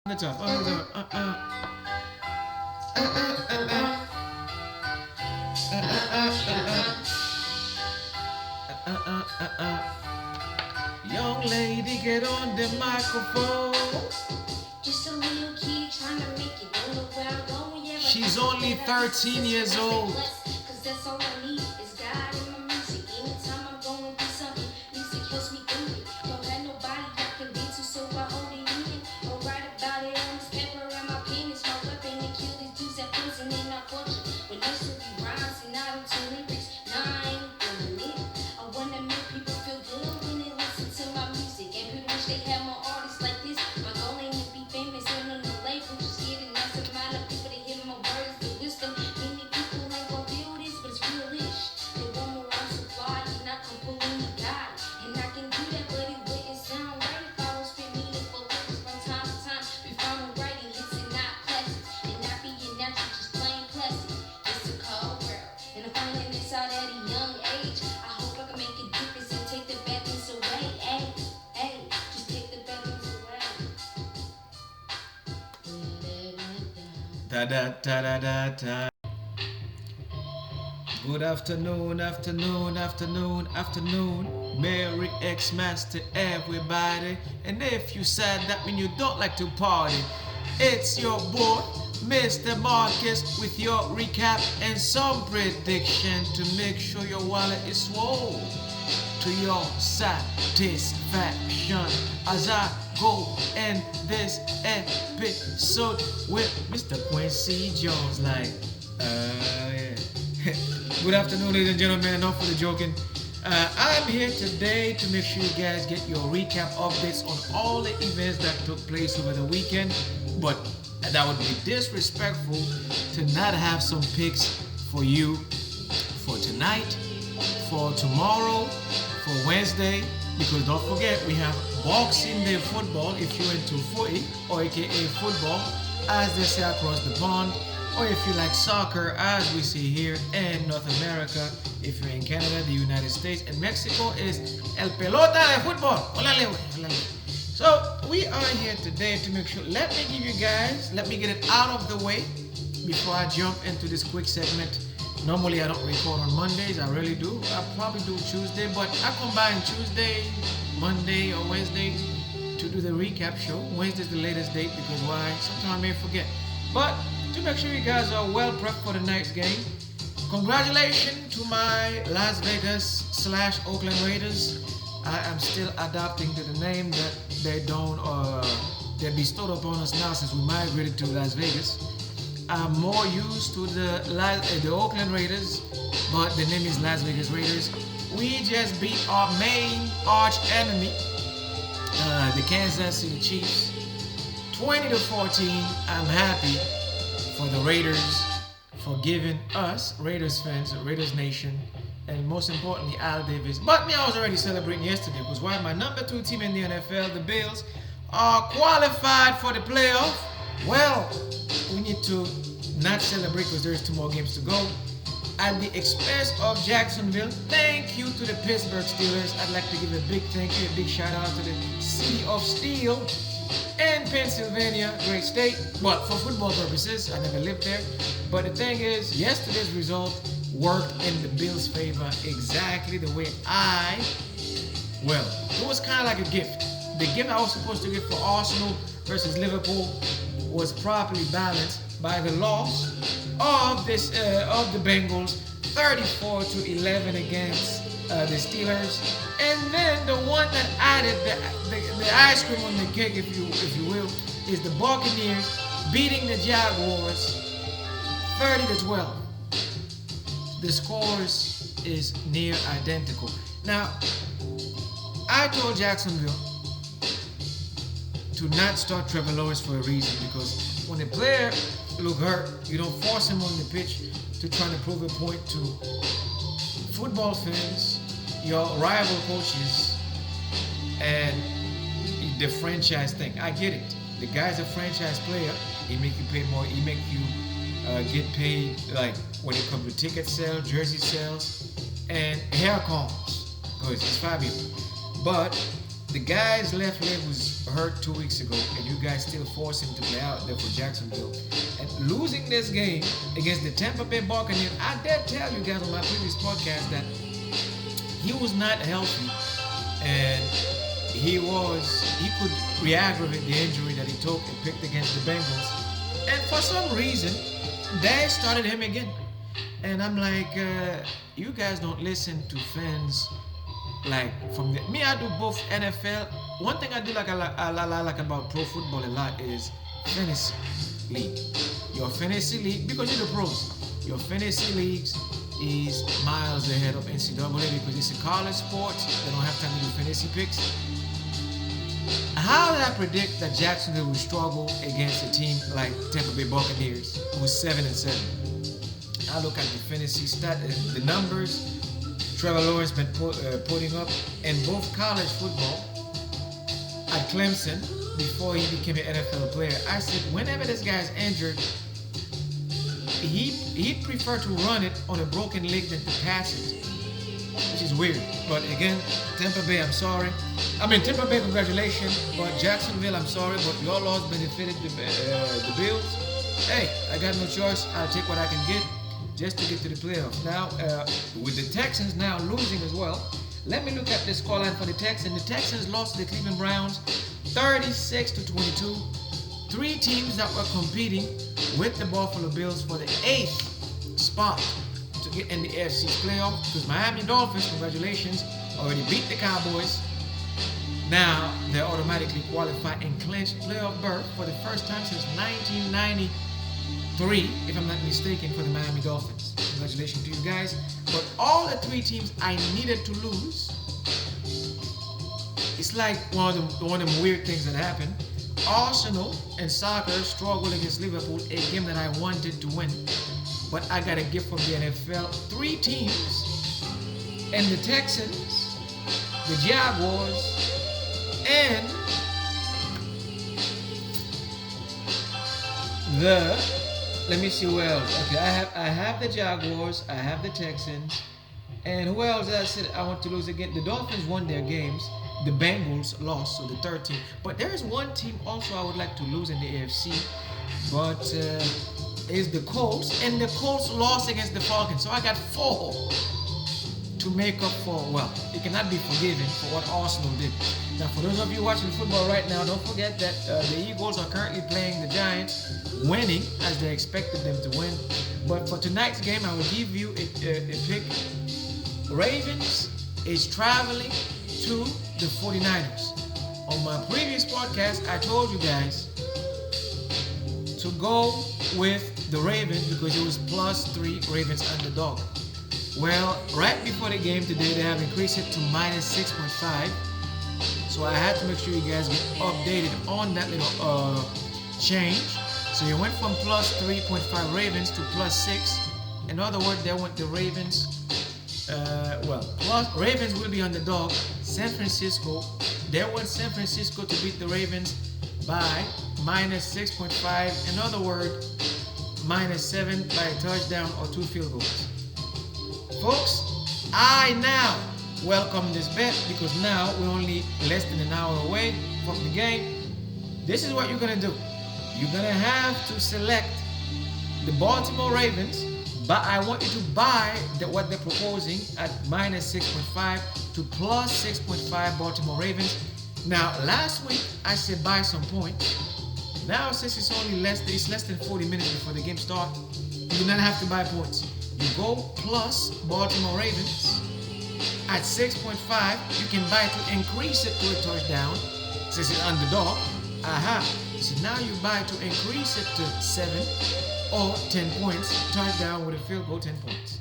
the top. Young lady, get on the microphone. Just a little kid trying to make it. Don't know where I'm going yet. She's only 13 years old. Cause that's all I need is God in my music. Anytime I'm going through something, music helps me through it. Don't have nobody I can be to, so I hold it in. Or write about it on this paper, and my pen is my weapon to kill these dudes that poison in our culture. When nursery rhymes and not into lyrics, now I ain't doing it. I wanna make people feel good when they listen to my music. And people wish they had more artists like this. My goal ain't to be famous and on the label, just get a nice amount of people to hear my words, the wisdom. Many people ain't gon' feel this, but it's real-ish. They want more on supply, and I can pull in the guy. And I can do that, but it wouldn't sound right if I don't spit meaningful lyrics from time to time. Be found writing hits and not classics, and not being natural, just plain plastic. It's a cold world, and I'm finding this out at a young age. I hope I can make a difference and take the bad things away. Hey, hey, just take the bad things away. Da da da da da da. Good afternoon, afternoon, afternoon, afternoon. Merry Xmas to everybody. And if you sad, that means you don't like to party. It's your boy, Mr. Marcus, with your recap and some prediction to make sure your wallet is swole to your satisfaction as I go in this episode with Mr. Quincy Jones. Yeah. Good afternoon, ladies and gentlemen. Enough for the joking. I'm here today to make sure you guys get your recap updates on all the events that took place over the weekend. But that would be disrespectful to not have some picks for you for tonight, for tomorrow, for Wednesday, because don't forget we have Boxing Day football if you're into footy, or aka football, as they say across the pond, or if you like soccer, as we see here in North America, if you're in Canada, the United States, and Mexico is El Pelota de Football. So we are here today to make sure, let me get it out of the way before I jump into this quick segment. Normally I don't record on Mondays, I really do. I probably do Tuesday, but I combine Tuesday, Monday, or Wednesday to do the recap show. Wednesday's the latest date because why? Sometimes I may forget. But to make sure you guys are well prepped for tonight's game, congratulations to my Las Vegas / Oakland Raiders. I am still adapting to the name that they bestowed upon us now since we migrated to Las Vegas. I'm more used to the Oakland Raiders, but the name is Las Vegas Raiders. We just beat our main arch enemy, the Kansas City Chiefs, 20-14. I'm happy for the Raiders for giving us, Raiders fans, Raiders Nation, and most importantly, Al Davis. But me, I was already celebrating yesterday because why? My number 2 team in the NFL, the Bills, are qualified for the playoff. Well, we need to not celebrate because there's 2 more games to go. At the expense of Jacksonville, thank you to the Pittsburgh Steelers. I'd like to give a big thank you, a big shout out to the City of Steel in Pennsylvania, great state. But for football purposes, I never lived there. But the thing is, yesterday's result worked in the Bills' favor exactly the way it was kind of like a gift. The gift I was supposed to give for Arsenal versus Liverpool was properly balanced by the loss of the Bengals, 34-11 against the Steelers, and then the one that added the ice cream on the cake, if you will, is the Buccaneers beating the Jaguars 30-12. The scores is near identical. Now, I told Jacksonville to not start Trevor Lawrence for a reason, because when a player look hurt, you don't force him on the pitch to try to prove a point to football fans, your rival coaches, and the franchise thing. I get it. The guy's a franchise player. He make you pay more. He make you get paid, like when it comes to ticket sales, jersey sales, and hair combs, because it's Fabio. But the guy's left leg was hurt 2 weeks ago, and you guys still force him to play out there for Jacksonville. And losing this game against the Tampa Bay Buccaneers, I did tell you guys on my previous podcast that he was not healthy, and he could re-aggravate the injury that he took and picked against the Bengals. And for some reason, they started him again. And I'm like, you guys don't listen to fans like from me. I do both NFL. One thing I do like about pro football a lot is fantasy league. Your fantasy league, because you're the pros. Your fantasy leagues is miles ahead of NCAA because it's a college sport. They don't have time to do fantasy picks. How did I predict that Jacksonville would struggle against a team like Tampa Bay Buccaneers, who's 7-7? I look at the fantasy the numbers Trevor Lawrence been putting up in both college football at Clemson before he became an NFL player. I said, whenever this guy's injured, he'd prefer to run it on a broken leg than to pass it, which is weird. But again, Tampa Bay, I'm sorry. I mean, Tampa Bay, congratulations. But Jacksonville, I'm sorry, but your loss benefited the Bills. Hey, I got no choice. I'll take what I can get just to get to the playoffs. Now, with the Texans now losing as well, let me look at the scoreline for the Texans. The Texans lost to the Cleveland Browns 36-22. Three teams that were competing with the Buffalo Bills for the 8th spot to get in the AFC playoff, because Miami Dolphins, congratulations, already beat the Cowboys. Now they automatically qualify and clinch playoff berth for the first time since 1993, if I'm not mistaken, for the Miami Dolphins. Congratulations to you guys. But all the three teams I needed to lose, it's like one of them weird things that happened. Arsenal and soccer struggled against Liverpool, a game that I wanted to win. But I got a gift from the NFL. Three teams, and the Texans, the Jaguars, and let me see who else. Okay, I have the Jaguars, I have the Texans, and who else did I say I want to lose again? The Dolphins won their games. The Bengals lost, so the third team. But there is one team also I would like to lose in the AFC, but is the Colts, and the Colts lost against the Falcons. So I got 4 to make up for, well, it cannot be forgiven for what Arsenal did. Now, for those of you watching football right now, don't forget that the Eagles are currently playing the Giants, winning as they expected them to win. But for tonight's game, I will give you a pick. Ravens is traveling to the 49ers. On my previous podcast, I told you guys to go with the Ravens because it was +3 Ravens underdog. Well, right before the game today, they have increased it to -6.5. So I had to make sure you guys get updated on that little change. So you went from +3.5 Ravens to +6. In other words, they want the Ravens. Ravens will be underdog. San Francisco, they want San Francisco to beat the Ravens by -6.5. In other words, -7 by a touchdown or 2 field goals. Folks, I now welcome this bet because now we're only less than an hour away from the game. This is what you're going to do. You're going to have to select the Baltimore Ravens, but I want you to buy what they're proposing at -6.5 to +6.5 Baltimore Ravens. Now, last week I said buy some points. Now, since it's less than 40 minutes before the game starts, you do not have to buy points. You go plus Baltimore Ravens at 6.5. You can buy to increase it to a touchdown since it's underdog. So now you buy to increase it to 7 or 10 points. Touchdown with a field goal, 10 points.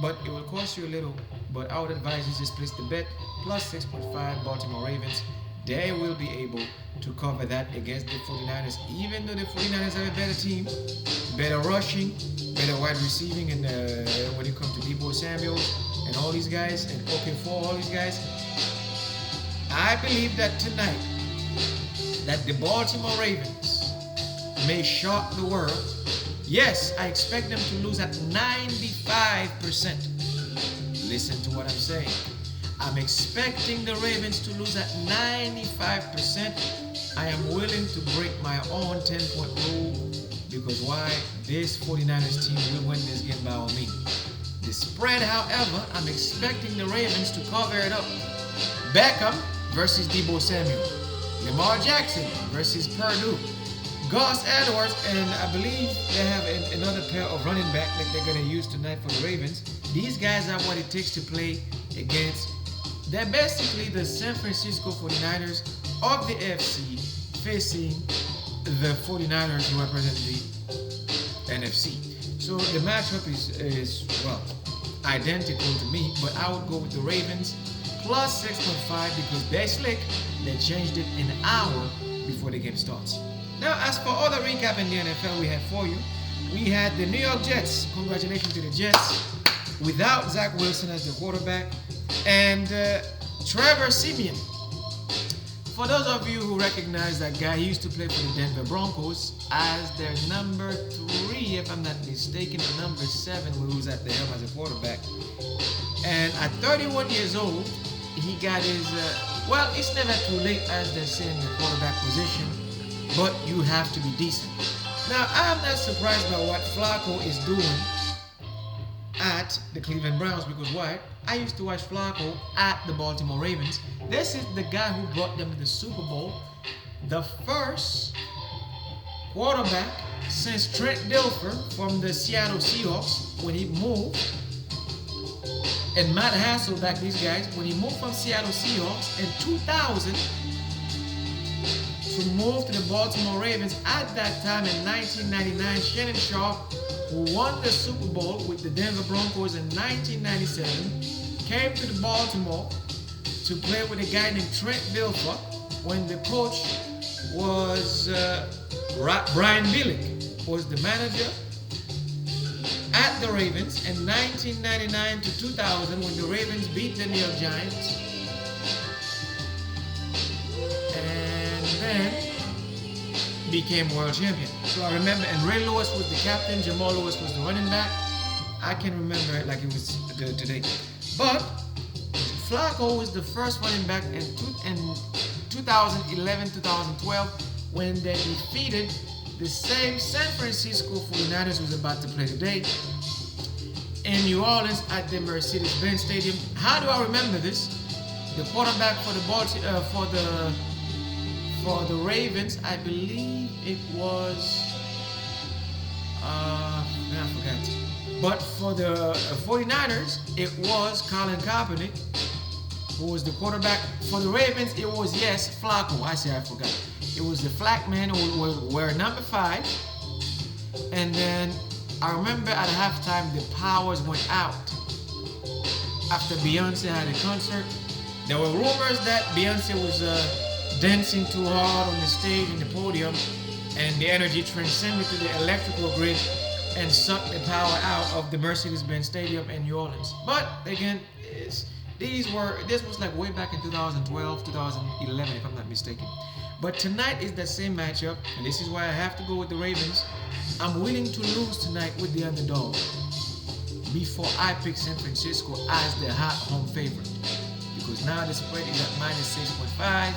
But it will cost you a little. But I would advise you just place the bet +6.5 Baltimore Ravens. They will be able to cover that against the 49ers, even though the 49ers are a better team, better rushing, better wide receiving, and when it comes to Deebo Samuel and all these guys, and for all these guys. I believe that tonight, that the Baltimore Ravens may shock the world. Yes, I expect them to lose at 95%. Listen to what I'm saying. I'm expecting the Ravens to lose at 95%, I am willing to break my own 10-point rule because why? This 49ers team will win this game by all means. The spread, however, I'm expecting the Ravens to cover it up. Beckham versus Deebo Samuel. Lamar Jackson versus Purdue. Gus Edwards, and I believe they have another pair of running back that they're going to use tonight for the Ravens. These guys have what it takes to play against. They're basically the San Francisco 49ers of the AFC facing the 49ers who represent the NFC. So the matchup is well, identical to me, but I would go with the Ravens plus 6.5 because they're slick. They changed it an hour before the game starts. Now, as for other recap in the NFL we had for you, we had the New York Jets. Congratulations to the Jets. Without Zach Wilson as the quarterback and Trevor Siemian. For those of you who recognize that guy, he used to play for the Denver Broncos as their number 3, if I'm not mistaken, or number 7, who was at the helm as a quarterback. And at 31 years old, he got his, well, it's never too late as they say in the quarterback position, but you have to be decent. Now, I'm not surprised by what Flacco is doing at the Cleveland Browns because why? I used to watch Flacco at the Baltimore Ravens. This is the guy who brought them to the Super Bowl, the first quarterback since Trent Dilfer from the Seattle Seahawks when he moved, and Matt Hasselbeck, these guys, when he moved from Seattle Seahawks in 2000 to move to the Baltimore Ravens. At that time in 1999, Shannon Sharp, who won the Super Bowl with the Denver Broncos in 1997, came to the Baltimore to play with a guy named Trent Dilfer when the coach was Brian Billick was the manager at the Ravens in 1999 to 2000 when the Ravens beat the New York Giants. And then became world champion. So I remember, and Ray Lewis was the captain, Jamal Lewis was the running back. I can remember it like it was today. But Flacco was the first running back in 2011-2012 when they defeated the same San Francisco 49ers who was about to play today in New Orleans at the Mercedes-Benz Stadium. How do I remember this? The quarterback for the Ravens, I believe it was I forgot. But for the 49ers, it was Colin Kaepernick who was the quarterback. For the Ravens, it was Flacco. I forgot. It was the flag man who was wearing number 5. And then I remember at halftime the powers went out after Beyonce had a concert. There were rumors that Beyonce was dancing too hard on the stage and the podium, and the energy transcended to the electrical grid and sucked the power out of the Mercedes-Benz Stadium in New Orleans. But again, this was like way back in 2012, 2011, if I'm not mistaken. But tonight is the same matchup, and this is why I have to go with the Ravens. I'm willing to lose tonight with the underdog before I pick San Francisco as the hot home favorite. Because now the spread is at minus 6.5.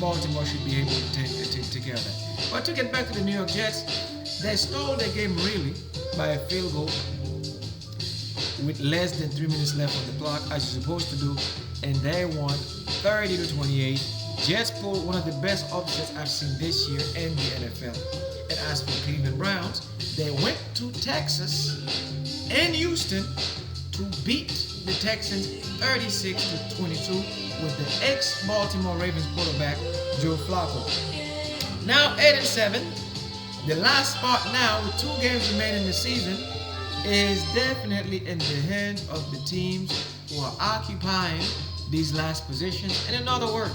Baltimore should be able to take care of that. But to get back to the New York Jets, they stole the game really by a field goal with less than 3 minutes left on the clock, as you're supposed to do, and they won 30-28. Jets pulled one of the best upsets I've seen this year in the NFL. And as for Cleveland Browns, they went to Texas and Houston to beat the Texans 36-22 with the ex-Baltimore Ravens quarterback Joe Flacco. Now 8-7, the last spot now with 2 games remaining in the season is definitely in the hands of the teams who are occupying these last positions. In another word,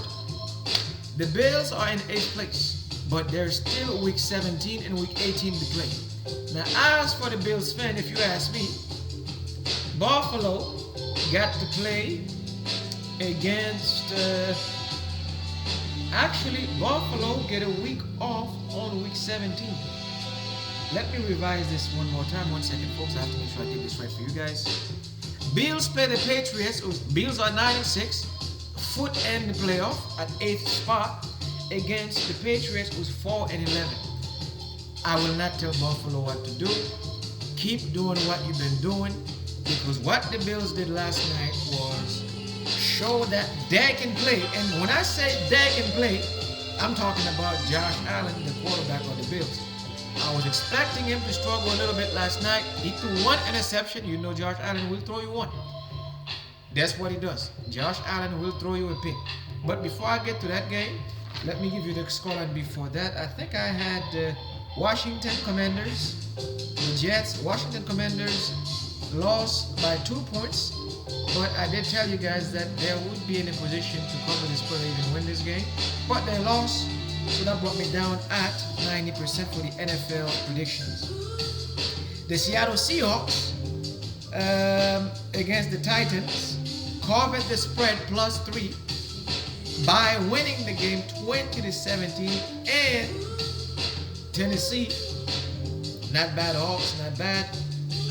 the Bills are in 8th place, but there's still week 17 and week 18 to play. Now, as for the Bills fan, if you ask me, Buffalo got to play against, actually, Buffalo get a week off on week 17. Let me revise this one more time. 1 second, folks. I have to make sure I get this right for you guys. Bills play the Patriots. Bills are 9-6. Foot in the playoff at 8th spot. against the Patriots was 4-11. I will not tell Buffalo what to do. Keep doing what you've been doing, because what the Bills did last night was show that they can play. And when I say they can play, I'm talking about Josh Allen, the quarterback of the Bills. I was expecting him to struggle a little bit last night. He threw one interception. You know Josh Allen will throw you one. That's what he does. Josh Allen will throw you a pick. But before I get to that game, let me give you the scoreline before that. I think I had Washington Commanders, the Jets. Washington Commanders lost by 2 points. But I did tell you guys that they would be in a position to cover the spread or even win this game. But they lost. So that brought me down at 90% for the NFL predictions. The Seattle Seahawks against the Titans covered the spread +3 by winning the game 20-17. And Tennessee, not bad. Hawks, not bad.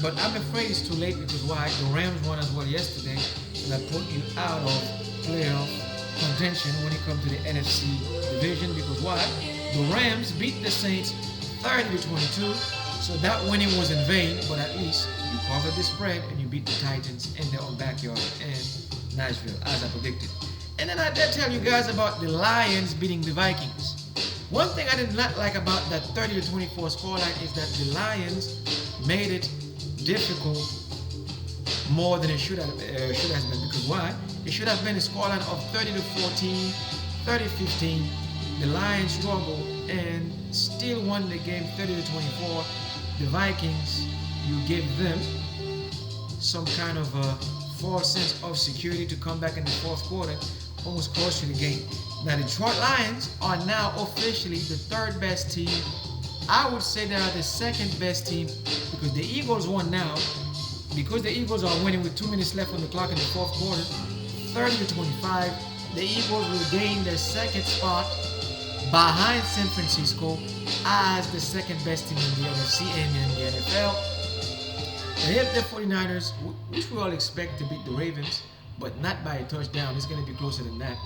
But I'm afraid it's too late, because why? The Rams won as well yesterday, and that put you out of playoff contention when it comes to the NFC division, because why? The Rams beat the Saints 30-22, so that winning was in vain, but at least you covered the spread and you beat the Titans in their own backyard in Nashville, as I predicted. And then I did tell you guys about the Lions beating the Vikings. One thing I did not like about that 30-24 scoreline is that the Lions made it difficult more than it should have been, because why? It should have been a scoreline of 30-14, 30-15. The Lions struggled and still won the game 30-24. The Vikings, you give them some kind of a false sense of security to come back in the fourth quarter, almost cost you the game. Now the Detroit Lions are now officially the third best team. I would say they are the second best team, because the Eagles won now. Because the Eagles are winning with 2 minutes left on the clock in the fourth quarter, 30-25. The Eagles will gain their second spot behind San Francisco as the second best team in the NFC and in the NFL. And if the 49ers, which we all expect to beat the Ravens, but not by a touchdown, it's going to be closer than that.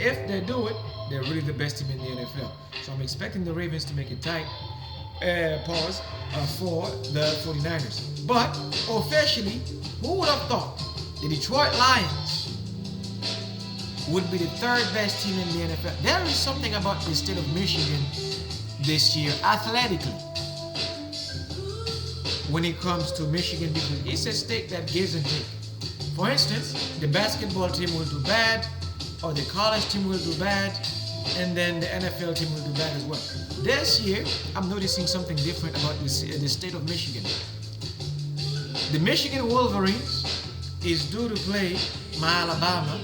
If they do it, they're really the best team in the NFL. So I'm expecting the Ravens to make it tight. For the 49ers. But officially, who would have thought the Detroit Lions would be the third best team in the NFL? There is something about the state of Michigan this year athletically when it comes to Michigan, because it's a state that gives and takes. For instance, the basketball team will do bad, or the college team will do bad, and then the NFL team will do bad as well. This year, I'm noticing something different about the state of Michigan. The Michigan Wolverines is due to play my Alabama.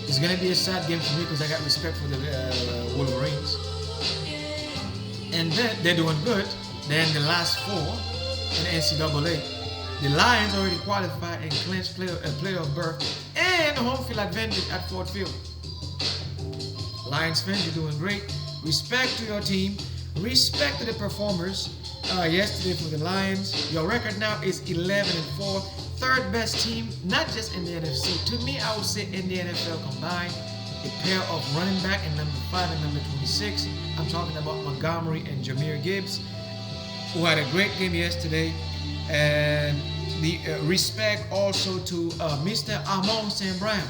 It's going to be a sad game for me, because I got respect for the Wolverines. And then they're doing good. They're in the last four in NCAA. The Lions already qualified and clinched playoff berth and home field advantage at Ford Field. Lions fans, you're doing great. Respect to your team. Respect to the performers yesterday for the Lions. Your record now is 11-4. Third best team, not just in the NFC. To me, I would say in the NFL combined. A pair of running back in number 5 and number 26. I'm talking about Montgomery and Jahmyr Gibbs, who had a great game yesterday. And the respect also to Mr. Amon St. Brown.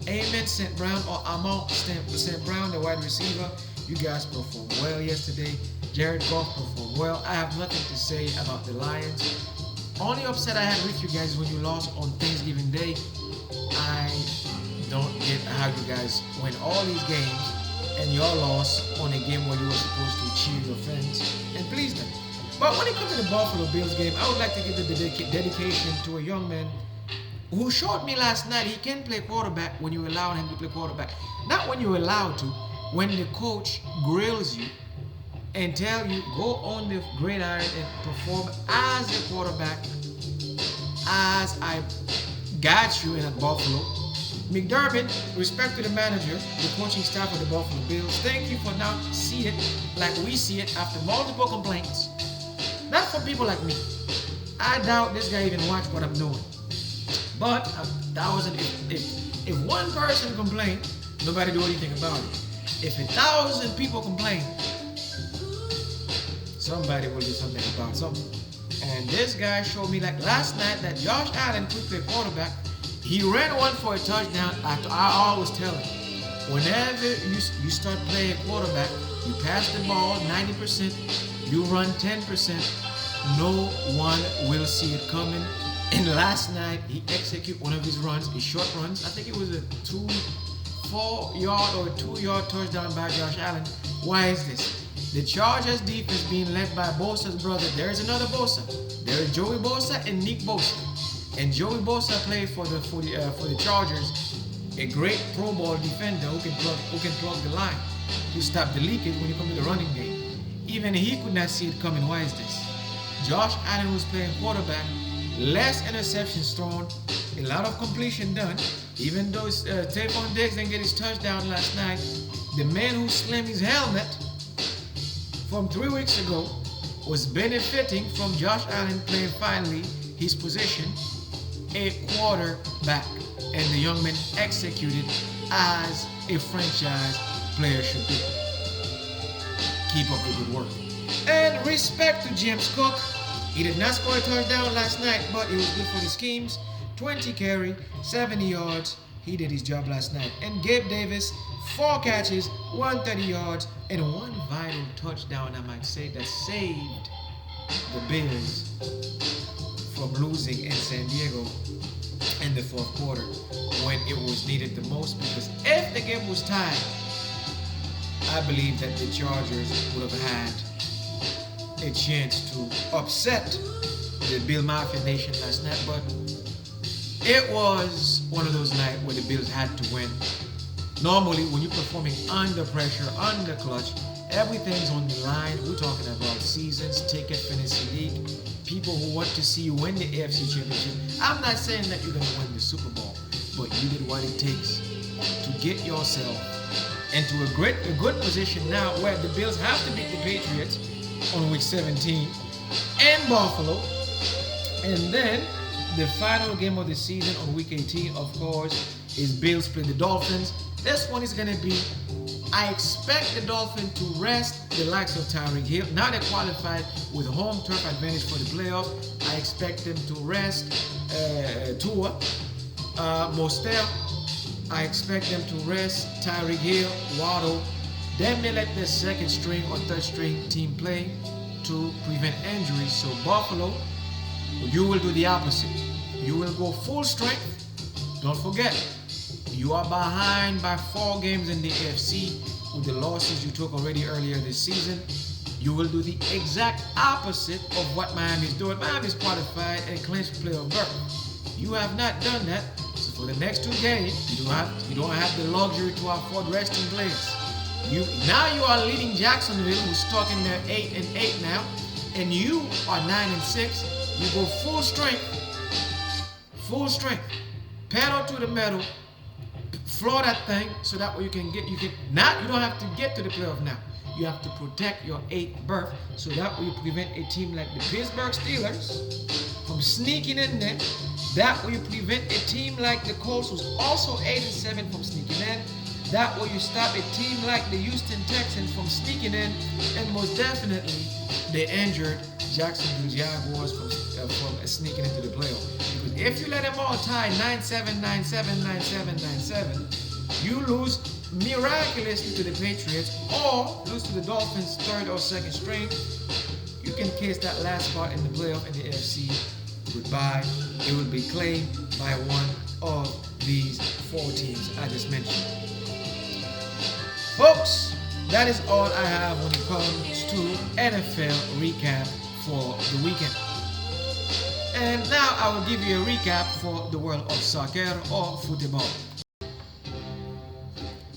Amen St. Brown, or Amon St. Brown, the wide receiver. You guys performed well yesterday. Jared Goff performed well. I have nothing to say about the Lions. Only upset I had with you guys when you lost on Thanksgiving Day. I don't get how you guys win all these games and y'all lost on a game where you were supposed to cheer your fans and please them. But when it comes to the Buffalo Bills game, I would like to give the dedication to a young man who showed me last night he can play quarterback when you allow him to play quarterback. Not when you're allowed to, when the coach grills you and tell you go on the gridiron and perform as a quarterback, as I got you in at Buffalo. McDermott, respect to the manager, the coaching staff of the Buffalo Bills. Thank you for now see it like we see it after multiple complaints. Not for people like me. I doubt this guy even watched what I'm doing. But if one person complained, nobody do anything about it. If 1,000 people complain, somebody will do something about something. And this guy showed me like last night that Josh Allen could play quarterback. He ran one for a touchdown. I always tell him, whenever you start playing quarterback, you pass the ball 90%, you run 10%, no one will see it coming. And last night, he executed one of his runs, his short runs. I think it was a 4-yard or 2-yard touchdown by Josh Allen. Why is this? The Chargers defense being led by Bosa's brother. There's another Bosa. There is Joey Bosa and Nick Bosa. And Joey Bosa played for the Chargers, a great Pro Bowl defender who can plug the line to stop the leakage when you come to the running game. Even he could not see it coming. Why is this? Josh Allen was playing quarterback, less interceptions thrown, a lot of completion done. Even though Stephon Diggs didn't get his touchdown last night, the man who slammed his helmet from 3 weeks ago was benefiting from Josh Allen playing finally his position, a quarterback. And the young man executed as a franchise player should do. Keep up the good work. And respect to James Cook. He did not score a touchdown last night, but it was good for the schemes. 20 carry, 70 yards. He did his job last night. And Gabe Davis, 4 catches, 130 yards, and 1 vital touchdown, I might say, that saved the Bills from losing in San Diego in the 4th quarter when it was needed the most. Because if the game was tied, I believe that the Chargers would have had a chance to upset the Bill Mafia Nation last night, but it was one of those nights where the Bills had to win. Normally, when you're performing under pressure, under clutch, everything's on the line. We're talking about seasons, ticket, fantasy league, people who want to see you win the AFC Championship. I'm not saying that you're going to win the Super Bowl, but you did what it takes to get yourself into a good position now where the Bills have to beat the Patriots on week 17 in Buffalo. And then the final game of the season on week 18, of course, is Bills play the Dolphins. This one is going to be, I expect the Dolphins to rest the likes of Tyreek Hill. Now they're qualified with home turf advantage for the playoff. I expect them to rest Tua, Mostert. I expect them to rest Tyreek Hill, Waddle. Then they let the second string or third string team play to prevent injuries. So Buffalo, you will do the opposite. You will go full strength. Don't forget, you are behind by 4 games in the AFC with the losses you took already earlier this season. You will do the exact opposite of what Miami is doing. Miami is qualified and clinched playoff berth. You have not done that. So for the next 2 games, you don't have the luxury to afford resting players. Now you are leading Jacksonville, who's stuck in their 8-8 now, and you are 9-6. You go full strength, pedal to the metal, floor that thing so that way you don't have to get to the playoff now. You have to protect your 8th berth so that way you prevent a team like the Pittsburgh Steelers from sneaking in there. That way you prevent a team like the Colts, who's also 8-7, from sneaking in. That way you stop a team like the Houston Texans from sneaking in, and most definitely the injured Jacksonville Jaguars from sneaking into the playoff. Because if you let them all tie 9-7, 9-7, 9-7, 9-7, you lose miraculously to the Patriots or lose to the Dolphins' 3rd or 2nd string. You can case that last spot in the playoff in the AFC goodbye. It will be claimed by one of these 4 teams I just mentioned. Folks, that is all I have when it comes to NFL recap for the weekend. And now I will give you a recap for the world of soccer or football.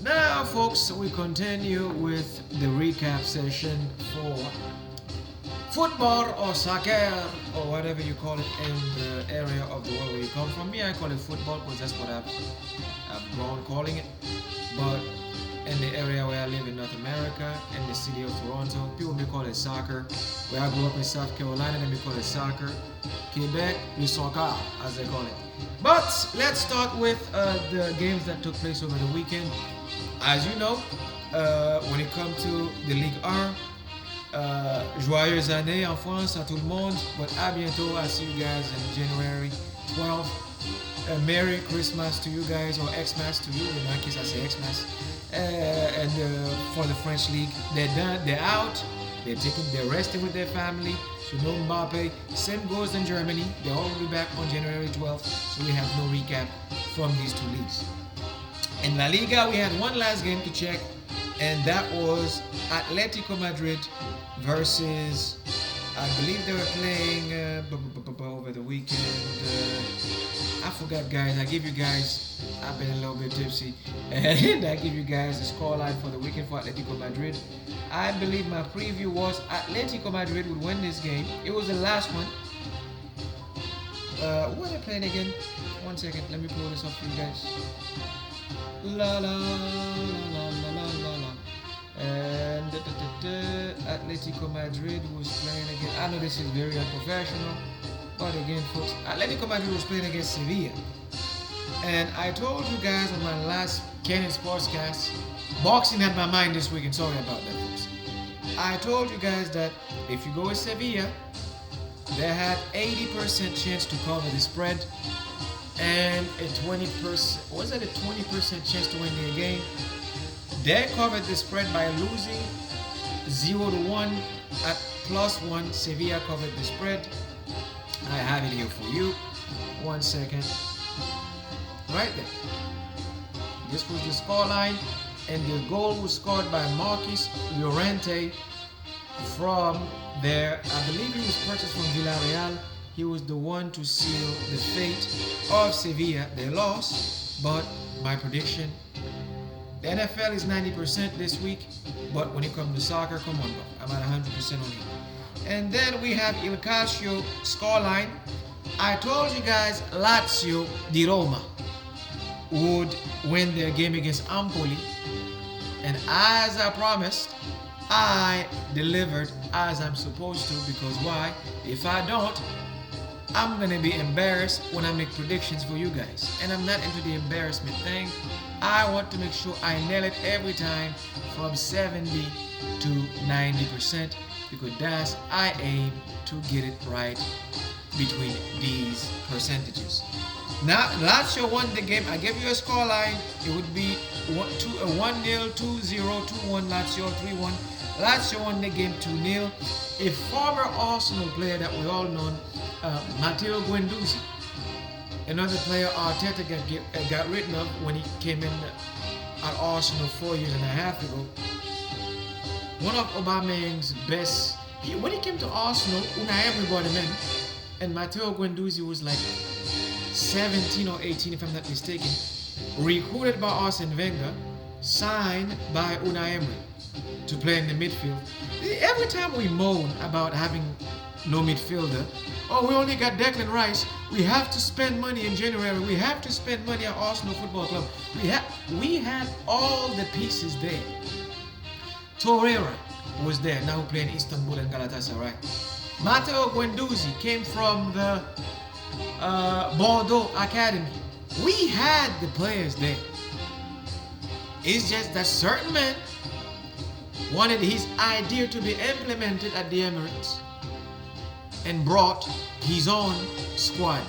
Now, folks, we continue with the recap session for football or soccer or whatever you call it in the area of the world where you come from. Me, I call it football because that's what I've grown calling it. But in the area where I live in North America, in the city of Toronto, people may call it soccer. Where I grew up in South Carolina, they may call it soccer. Quebec, le soccer, as they call it. But let's start with the games that took place over the weekend. As you know, when it comes to the Ligue 1. Joyeux année en France à tout le monde. But à bientôt. I'll see you guys in January 12th. Merry Christmas to you guys, or Xmas to you. In my case, I say Xmas. And for the French league, they're done. They're out. They're resting with their family. So no Mbappe. Same goes in Germany. They're all be back on January 12th. So we have no recap from these two leagues. In La Liga, we had one last game to check, and that was Atletico Madrid versus, I believe they were playing over the weekend. I forgot, guys. I give you guys, I've been a little bit tipsy, and I give you guys the scoreline for the weekend for Atletico Madrid. I believe my preview was Atletico Madrid would win this game. It was the last one. What are they playing again? One second, let me pull this up for you guys. La la la la la la la. And Atletico Madrid was playing again. I know this is very unprofessional, but again, folks, Atletico Madrid was playing against Sevilla. And I told you guys on my last Canon Sportscast, boxing had my mind this weekend. Sorry about that, folks. I told you guys that if you go with Sevilla, they had 80% chance to cover the spread, and a 20%, was it a 20% chance to win the game? They covered the spread by losing 0-1 at +1. Sevilla covered the spread. I have it here for you. 1 second. Right there. This was the scoreline, and the goal was scored by Marcus Llorente from there. I believe he was purchased from Villarreal. He was the one to seal the fate of Sevilla. They lost, but my prediction, the NFL is 90% this week, but when it comes to soccer, come on, bro. I'm at 100% on it. And then we have Il Calcio scoreline. I told you guys Lazio di Roma would win their game against Empoli, and as I promised, I delivered as I'm supposed to, because why? If I don't, I'm gonna be embarrassed when I make predictions for you guys, and I'm not into the embarrassment thing. I want to make sure I nail it every time from 70 to 90%, because that's I aim to get it right between these percentages. Now, Lazio won the game. I gave you a score line. It would be 1-0, 2-0, 2-1, Lazio 3-1. Lazio won the game 2-0. A former Arsenal player that we all know, Matteo Guendouzi, another player Arteta got rid of when he came in at Arsenal 4.5 years ago. One of Aubameyang's best. When he came to Arsenal, Unai Emery brought him in, and Matteo Guendouzi was like 17 or 18, if I'm not mistaken, recruited by Arsene Wenger, signed by Unai Emery to play in the midfield. Every time we moan about having no midfielder, oh, we only got Declan Rice, we have to spend money in January, we have to spend money at Arsenal Football Club. We had all the pieces there. Torreira was there, now playing Istanbul and Galatasaray. Matteo Guendouzi came from the Bordeaux Academy. We had the players there. It's just that certain man wanted his idea to be implemented at the Emirates and brought his own squad.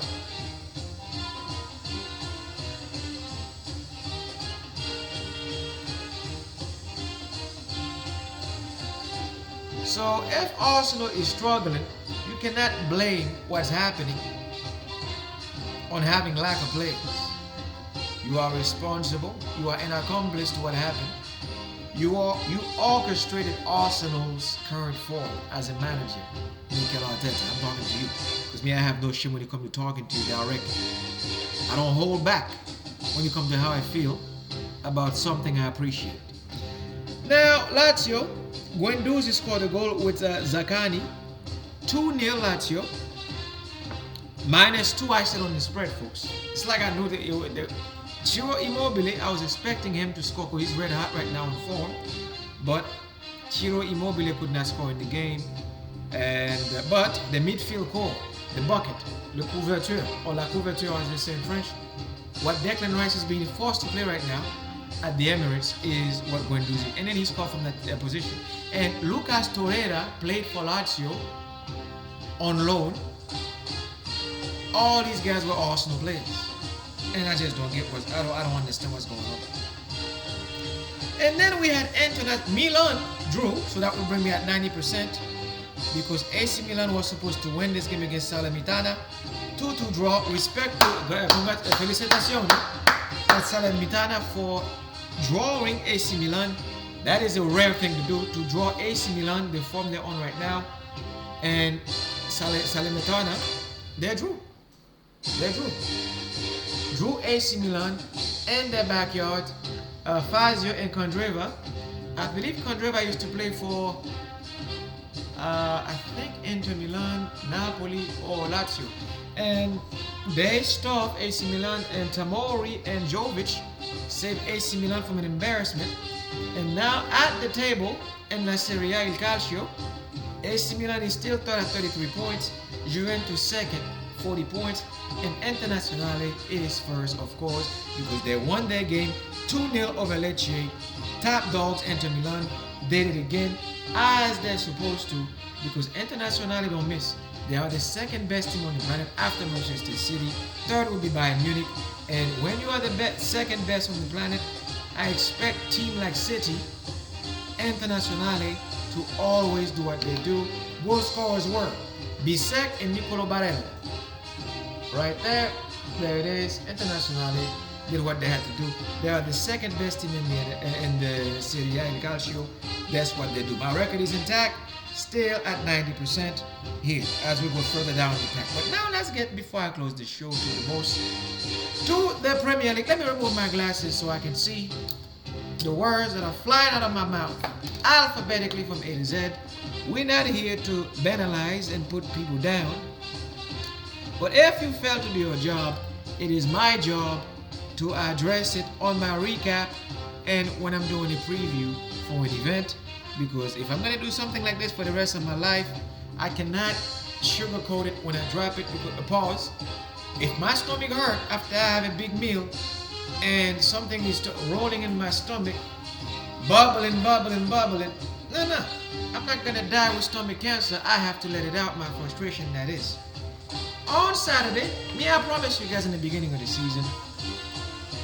So if Arsenal is struggling, you cannot blame what's happening on having lack of players. You are responsible. You are an accomplice to what happened. You orchestrated Arsenal's current form as a manager, Mikel Arteta. I'm talking to you, because me, I have no shame when it comes to talking to you directly. I don't hold back when it comes to how I feel about something I appreciate. Now, Lazio, Guendouzi scored a goal with Zaccagni. 2-0 Lazio. -2 I said on the spread, folks. It's like I knew that Ciro Immobile, I was expecting him to score because he's red hot right now in form. But Ciro Immobile could not score in the game. But the midfield core, the bucket, le couverture, or la couverture as they say in French, what Declan Rice is being forced to play right now, at the Emirates is what Guendouzi, and then he scored from that position. And Lucas Torreira played for Lazio on loan. All these guys were Arsenal players, and I just don't get what I don't understand what's going on. And then we had Milan drew, so that would bring me at 90% because AC Milan was supposed to win this game against Salernitana. 2-2 draw. Respect to felicitations at Salernitana for drawing AC Milan. That is a rare thing to do, to draw AC Milan, the form they're on right now. And Salernitana, they drew. Drew AC Milan in their backyard. Fazio and Condreva. I believe Condreva used to play for, I think, Inter Milan, Napoli, or Lazio. And they stopped AC Milan, and Tamori and Jovic saved AC Milan from an embarrassment. And now at the table in La Serie A Il Calcio, AC Milan is still third at 33 points, Juventus second, 40 points, and Internazionale is first, of course, because they won their game 2-0 over Lecce. Top dogs Inter Milan did it again as they're supposed to, because Internazionale don't miss. They are the second best team on the planet after Manchester City. Third will be Bayern Munich. And when you are the second best on the planet, I expect team like City, Internazionale, to always do what they do. Goal scorers were Bisek and Nicolo Barella. Right there it is. Internazionale did what they had to do. They are the second best team in the Serie A in Calcio. That's what they do. My record is intact, still at 90% here as we go further down the pack. But now let's get, before I close the show, to the Premier League. Let me remove my glasses so I can see the words that are flying out of my mouth alphabetically from A to Z. We're not here to banalize and put people down. But if you fail to do your job, it is my job to address it on my recap and when I'm doing a preview for an event. Because if I'm going to do something like this for the rest of my life, I cannot sugarcoat it when I drop it. Pause. If my stomach hurt after I have a big meal and something is rolling in my stomach, bubbling, no, I'm not going to die with stomach cancer. I have to let it out, my frustration, that is. On Saturday, I promise you guys in the beginning of the season,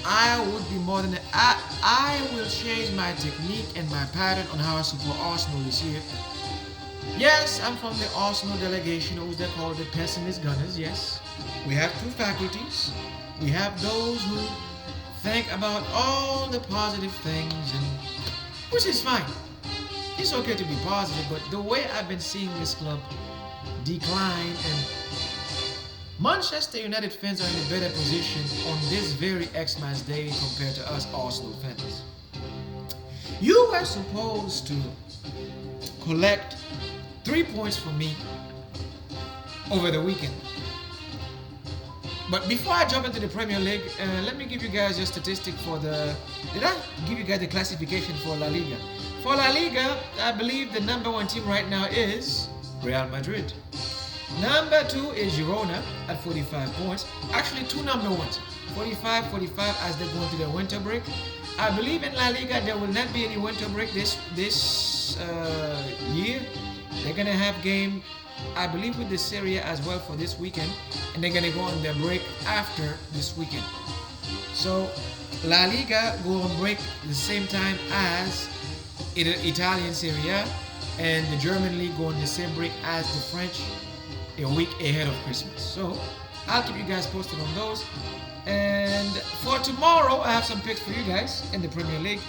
I would be more than I will change my technique and my pattern on how I support Arsenal this year. Yes, I'm from the Arsenal delegation, or they're called the pessimist gunners. Yes, we have two faculties. We have those who think about all the positive things, and which is fine. It's okay to be positive, but the way I've been seeing this club decline, and Manchester United fans are in a better position on this very Xmas day compared to us Arsenal fans. You were supposed to collect 3 points from me over the weekend. But before I jump into the Premier League, let me give you guys your statistic for the... Did I give you guys the classification for La Liga? For La Liga, I believe the number one team right now is Real Madrid. Number 2 is Girona at 45 points. Actually, two number ones. 45 as they go into their winter break. I believe in La Liga there will not be any winter break this year. They're going to have game, I believe, with the Serie A as well for this weekend. And they're going to go on their break after this weekend. So, La Liga go on break the same time as Italian Serie A. And the German League go on the same break as the French, a week ahead of Christmas. So I'll keep you guys posted on those. And for tomorrow, I have some picks for you guys in the Premier League.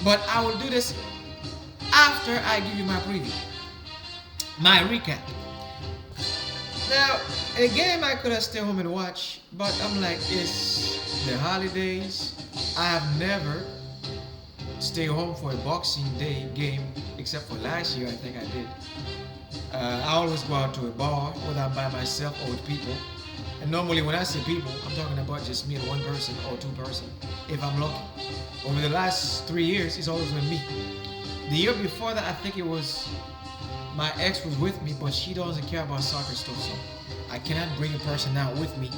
But I will do this after I give you my preview, my recap. Now, a game I could have stayed home and watched, but I'm like, it's the holidays. I have never stayed home for a Boxing Day game, except for last year, I think I did. I always go out to a bar, whether I'm by myself or with people. And normally when I say people, I'm talking about just me and one person or two person, if I'm lucky. Over the last 3 years, it's always been me. The year before that, I think it was, my ex was with me, but she doesn't care about soccer stuff, so I cannot bring a person out with me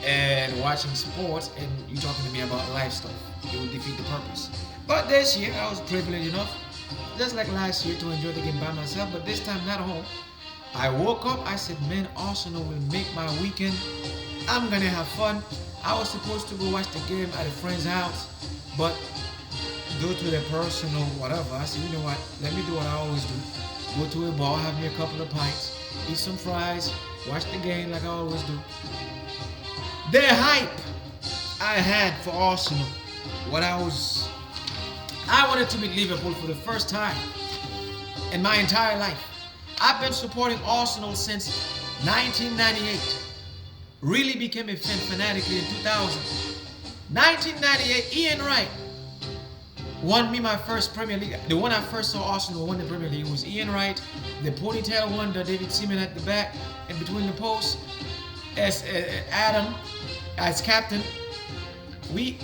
and watching sports, and you talking to me about life stuff. It would defeat the purpose. But this year, I was privileged enough, just like last year, to enjoy the game by myself, but this time not home. I woke up, I said, man, Arsenal will make my weekend. I'm gonna have fun. I was supposed to go watch the game at a friend's house, but due to their personal whatever, I said, you know what, let me do what I always do. Go to a bar, have me a couple of pints, eat some fries, watch the game like I always do. The hype I had for Arsenal, I wanted to beat Liverpool for the first time in my entire life. I've been supporting Arsenal since 1998. Really became a fan fanatically in 2000. 1998, Ian Wright won me my first Premier League. The one I first saw Arsenal win the Premier League was Ian Wright, the ponytail wonder, David Seaman at the back and between the posts, as Adam as captain. We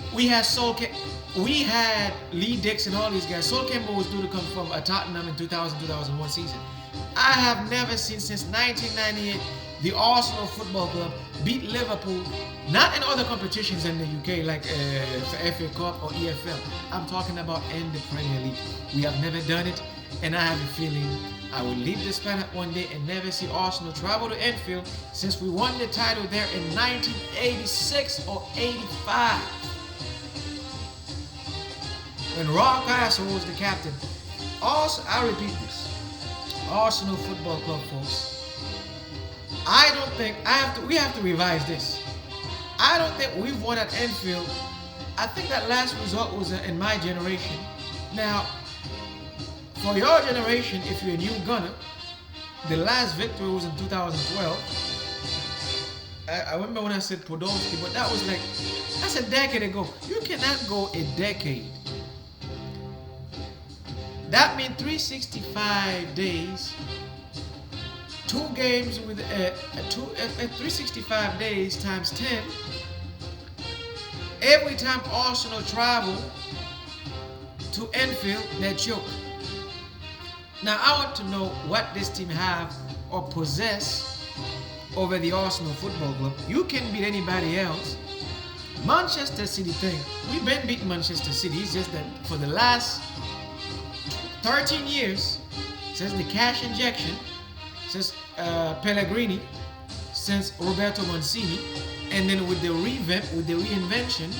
had Lee Dixon, all these guys. Sol Campbell was due to come from Tottenham in 2000-2001 season. I have never seen since 1998 the Arsenal Football Club beat Liverpool, not in other competitions in the UK like FA Cup or EFL. I'm talking about in the Premier League. We have never done it, and I have a feeling I will leave this planet one day and never see Arsenal travel to Anfield since we won the title there in 1986 or 85. When Rob Castle was the captain. Also, I repeat this, Arsenal Football Club, folks. I don't think we have to revise this. I don't think we've won at Anfield. I think that last result was in my generation. Now, for your generation, if you're a new gunner, the last victory was in 2012. I remember when I said Podolski, but that's a decade ago. You cannot go a decade. That means 365 days, 2 games with 365 days times 10. Every time Arsenal travel to Anfield, they choke. Now I want to know what this team have or possess over the Arsenal Football Club. You can beat anybody else. Manchester City thing. We've been beating Manchester City. It's just that for the last 13 years, since the cash injection, since Pellegrini, since Roberto Mancini, and then with the reinvention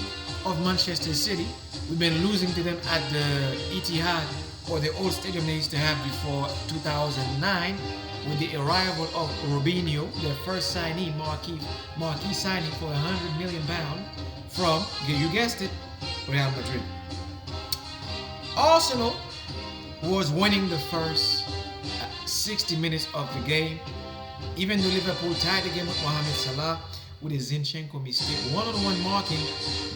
of Manchester City, we've been losing to them at the Etihad, or the old stadium they used to have before 2009, with the arrival of Robinho, their first signee, marquee signing for £100 million from, you guessed it, Real Madrid. Arsenal was winning the first 60 minutes of the game, even though Liverpool tied the game with Mohamed Salah with a Zinchenko mistake. One-on-one marking,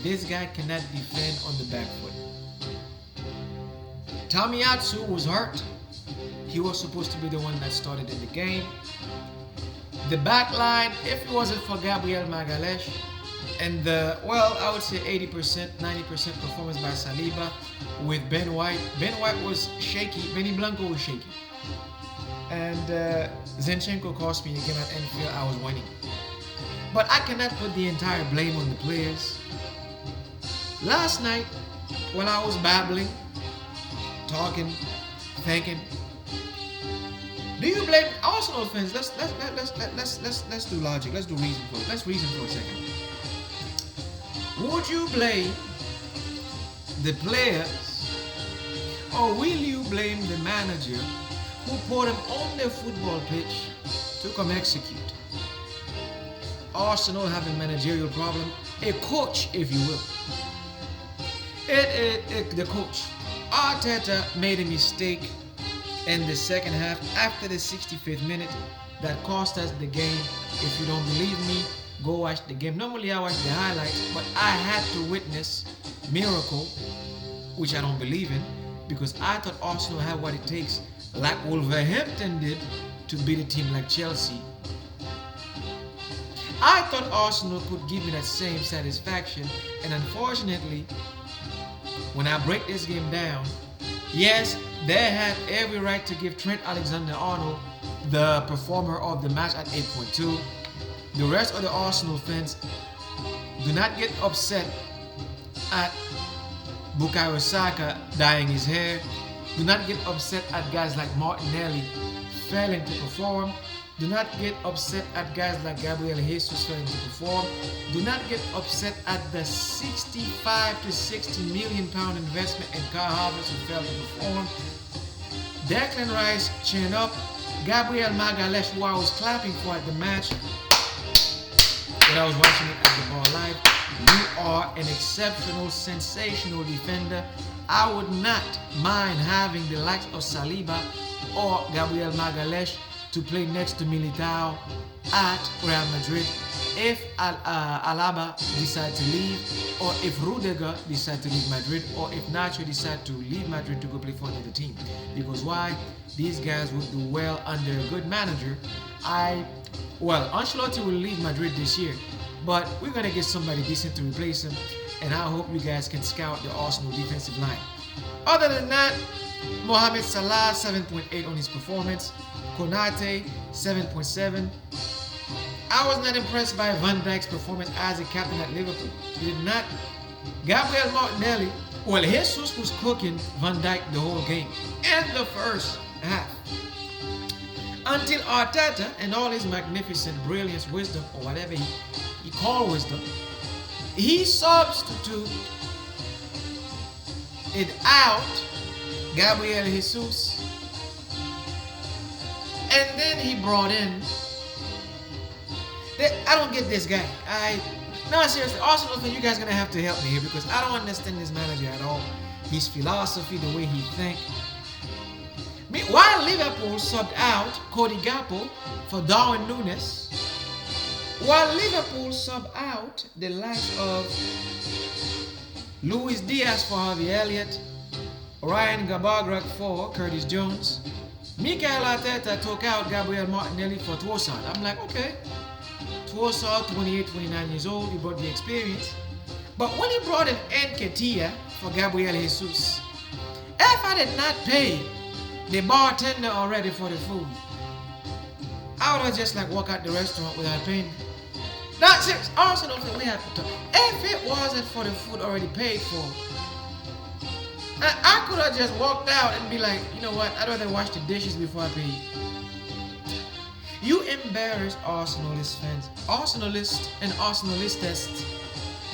this guy cannot defend on the back foot. Tomiyasu was hurt. He was supposed to be the one that started in the game. The back line, if it wasn't for Gabriel Magalhaes, and I would say 80%, 90% performance by Saliba with Ben White. Ben White was shaky. Benny Blanco was shaky. And Zinchenko cost me again at Anfield. I was winning. But I cannot put the entire blame on the players. Last night, when I was babbling, talking, thinking, do you blame Arsenal fans? Let's do logic. Let's reason for a second. Would you blame the players, or will you blame the manager who put them on the football pitch to come execute? Arsenal have a managerial problem, a coach, if you will. The coach, Arteta, made a mistake in the second half after the 65th minute that cost us the game. If you don't believe me, go watch the game. Normally I watch the highlights, but I had to witness miracle, which I don't believe in, because I thought Arsenal had what it takes, like Wolverhampton did, to beat a team like Chelsea. I thought Arsenal could give me that same satisfaction, and unfortunately, when I break this game down, yes, they had every right to give Trent Alexander-Arnold the performer of the match at 8.2. the rest of the Arsenal fans, do not get upset at Bukayo Saka dyeing his hair. Do not get upset at guys like Martinelli failing to perform. Do not get upset at guys like Gabriel Jesus failing to perform. Do not get upset at the 65 to 60 million pound investment in Kai Havertz who failed to perform. Declan Rice chin up. Gabriel Magalhaes, who I was clapping for at the match, but I was watching it at the ball live. You are an exceptional, sensational defender. I would not mind having the likes of Saliba or Gabriel Magalhaes to play next to Militao at Real Madrid if Alaba decide to leave, or if Rudiger decide to leave Madrid, or if Nacho decide to leave Madrid to go play for another team. Because why? These guys would do well under a good manager. Ancelotti will leave Madrid this year, but we're gonna get somebody decent to replace him, and I hope you guys can scout the Arsenal defensive line. Other than that, Mohamed Salah 7.8 on his performance. Konate 7.7. I was not impressed by Van Dijk's performance as a captain at Liverpool. He did not. Gabriel Martinelli, Jesus was cooking Van Dijk the whole game and the first half. Until Arteta and all his magnificent brilliance, wisdom, or whatever he called wisdom, he substituted it out, Gabriel Jesus, and then he brought in, I don't get this guy. No, seriously, Arsenal fan, you guys are going to have to help me here because I don't understand this manager at all. His philosophy, the way he thinks. While Liverpool subbed out Cody Gakpo for Darwin Núñez, while Liverpool subbed out the likes of Luis Diaz for Harvey Elliott, Ryan Gabagrak for Curtis Jones, Mikel Arteta took out Gabriel Martinelli for Trossard. I'm like, okay, Trossard, 28, 29 years old, he brought the experience. But when he brought in Nketiah for Gabriel Jesus, if I did not pay the bartender already for the food, I would have just like walk out the restaurant without paying. That's it. Arsenal, we have to talk. If it wasn't for the food already paid for, I could have just walked out and be like, you know what, I'd rather wash the dishes before I pay. You embarrass Arsenalist fans, Arsenalists and Arsenalistas,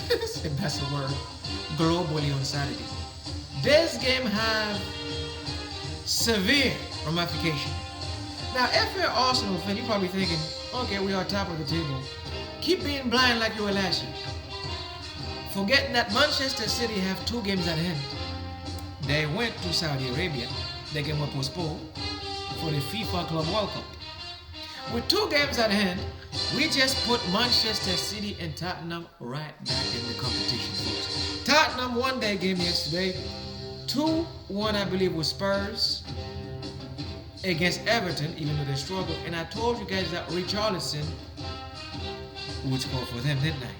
if that's a word, globally on Saturday. This game have severe ramification. Now, if you're an Arsenal fan, you're probably thinking, okay, we are top of the table. Keep being blind like you were last year. Forgetting that Manchester City have 2 games at hand. They went to Saudi Arabia. The game was postponed for the FIFA Club World Cup. With 2 games at hand, we just put Manchester City and Tottenham right back in the competition, folks. Tottenham won their game yesterday. 2-1, I believe, with Spurs against Everton, even though they struggled. And I told you guys that Richarlison would score for them, didn't I?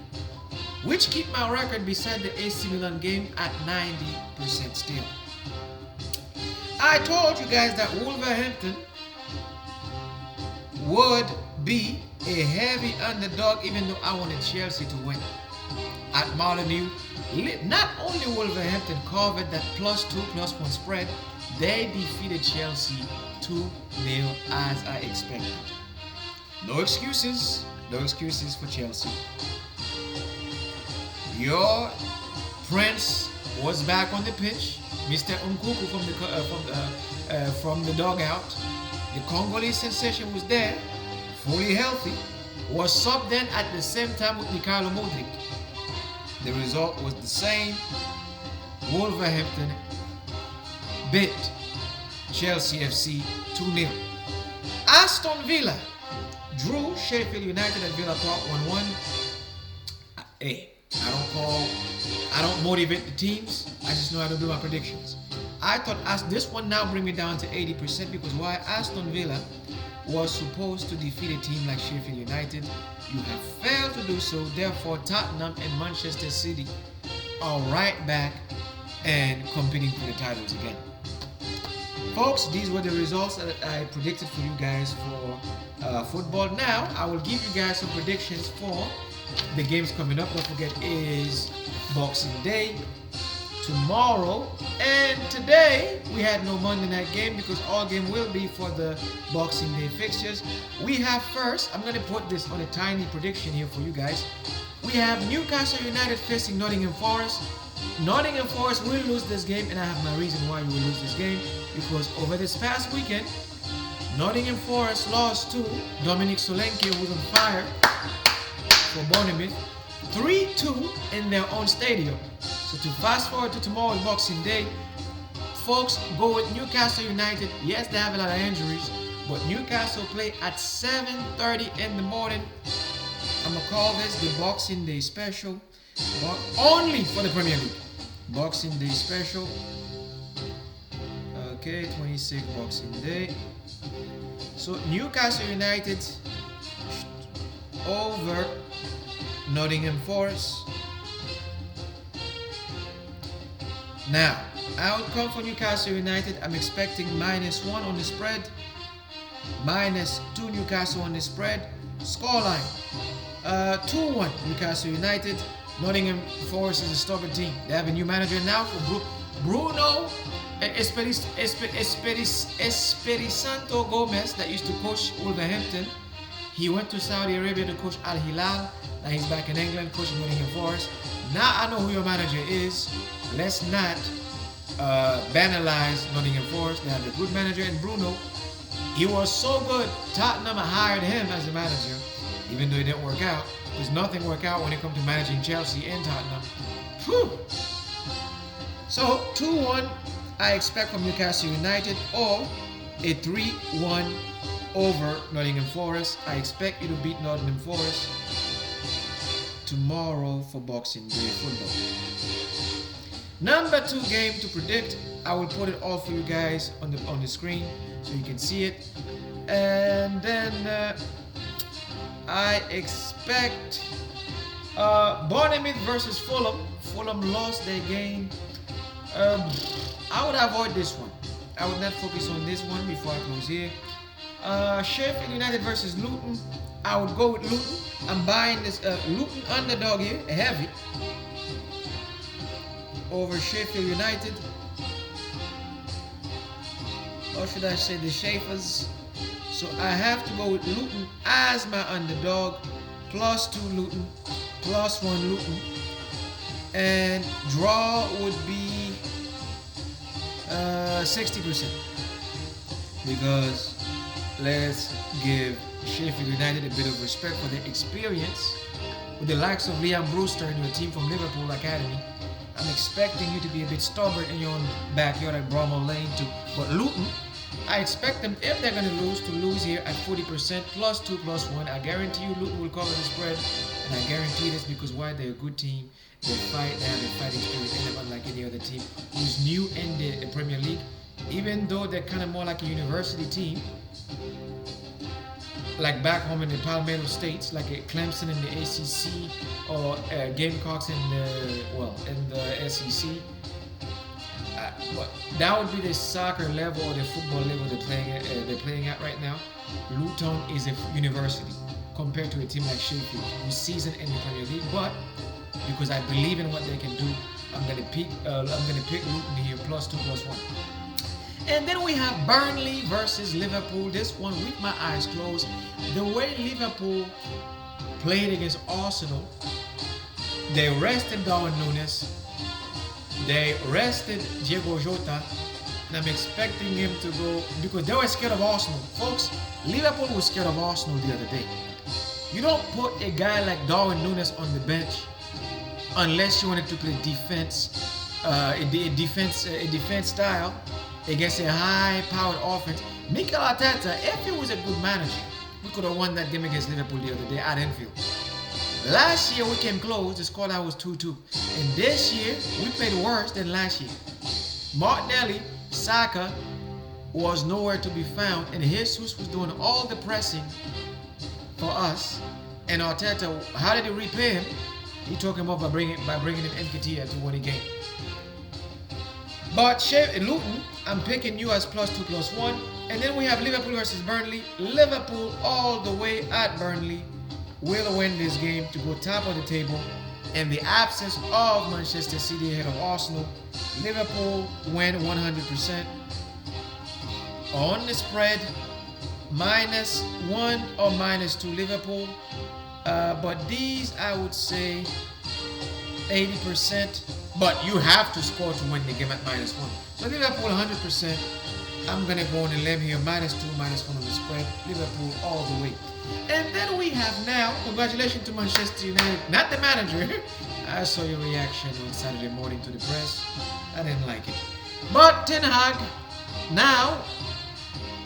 Which keep my record beside the AC Milan game at 90% still. I told you guys that Wolverhampton would be a heavy underdog, even though I wanted Chelsea to win. At Molineux, not only Wolverhampton covered that +2, +1 spread, they defeated Chelsea 2-0 as I expected. No excuses for Chelsea. Your Prince was back on the pitch. Mr. Nkunku from the dugout. The Congolese sensation was there, fully healthy. Was subbed in at the same time with Mikhailo Mudryk. The result was the same. Wolverhampton beat Chelsea FC 2-0. Aston Villa drew Sheffield United at Villa Park 1-1. Hey, I don't motivate the teams. I just know how to do my predictions. I thought this one now bring me down to 80% because why? Aston Villa was supposed to defeat a team like Sheffield United. You have failed to do so. Therefore, Tottenham and Manchester City are right back and competing for the titles again. folks, these were the results that I predicted for you guys for football. Now, I will give you guys some predictions for the games coming up. Don't forget, it is Boxing Day tomorrow, and today we had no Monday night game because all game will be for the Boxing Day fixtures. We have first, I'm going to put this on a tiny prediction here for you guys. We have Newcastle United facing Nottingham Forest. Nottingham Forest will lose this game, and I have my reason why you will lose this game, because over this past weekend, Nottingham Forest lost to Dominic Solanke, who's on fire for Bournemouth, 3-2 in their own stadium. So to fast forward to tomorrow's Boxing Day, folks, go with Newcastle United. Yes, they have a lot of injuries, but Newcastle play at 7:30 in the morning. I'm going to call this the Boxing Day special, but only for the Premier League. Boxing Day special. Okay, 26 Boxing Day. So Newcastle United over Nottingham Forest. Now, outcome for Newcastle United, I'm expecting -1 on the spread, -2 Newcastle on the spread. Scoreline, 2-1 Newcastle United. Nottingham Forest is a stubborn team. They have a new manager now for Bruno Espirisanto Gomez that used to coach Wolverhampton. He went to Saudi Arabia to coach Al Hilal. Now he's back in England coaching Nottingham Forest. Now I know who your manager is. Let's not banalize Nottingham Forest. They have a good manager in Bruno. He was so good, Tottenham hired him as a manager, even though it didn't work out. Because nothing worked out when it comes to managing Chelsea and Tottenham. Whew. So 2-1 I expect from Newcastle United, or a 3-1 over Nottingham Forest. I expect you to beat Nottingham Forest tomorrow for Boxing Day football. Number 2 game to predict. I will put it all for you guys on the screen so you can see it. And then I expect Bournemouth versus Fulham. Fulham lost their game. I would avoid this one. I would not focus on this one before I close here. Sheffield United versus Luton. I would go with Luton. I'm buying this Luton underdog here, heavy, over Sheffield United. Or should I say the Schaefers? So I have to go with Luton as my underdog. +2 Luton, +1 Luton. And draw would be 60%. Because let's give Sheffield United a bit of respect for their experience. With the likes of Liam Brewster and your team from Liverpool Academy, I'm expecting you to be a bit stubborn in your own backyard at Bramall Lane too. But Luton, I expect them, if they're going to lose here at 40%, +2, +1. I guarantee you Luton will cover the spread. And I guarantee this because why? They're a good team. They fight, they have a fighting spirit in them, unlike any other team who's new in the Premier League. Even though they're kind of more like a university team, like back home in the Palmetto States, like Clemson in the ACC or Gamecocks in the SEC. But that would be the soccer level or the football level they're playing at right now. Luton is a university compared to a team like Sheffield, who's seasoned in the Premier League. But because I believe in what they can do, I'm gonna pick Luton here, +2, +1. And then we have Burnley versus Liverpool. This one with my eyes closed. The way Liverpool played against Arsenal, they rested Darwin Núñez, they rested Diego Jota, and I'm expecting him to go, because they were scared of Arsenal. Folks, Liverpool was scared of Arsenal the other day. You don't put a guy like Darwin Núñez on the bench unless you wanted to play defense, a defense style against a high-powered offense. Mikel Arteta, if he was a good manager, we could have won that game against Liverpool the other day at Anfield. Last year we came close, the scoreline was 2-2. And this year, we played worse than last year. Martinelli, Saka was nowhere to be found, and Jesus was doing all the pressing for us. And Arteta, how did he repay him? He took him up by bringing in Nketiah to win a game. But Luton, I'm picking you as +2/+1. And then we have Liverpool versus Burnley. Liverpool all the way at Burnley will win this game to go top of the table. In the absence of Manchester City ahead of Arsenal, Liverpool win 100%. On the spread, -1 or -2 Liverpool. But these, I would say, 80%. But you have to score to win the game at -1. So Liverpool 100%. I'm going to go on a limb here. -2, -1 on the spread. Liverpool all the way. And then we have now, congratulations to Manchester United, not the manager. I saw your reaction on Saturday morning to the press. I didn't like it. But Ten Hag, now,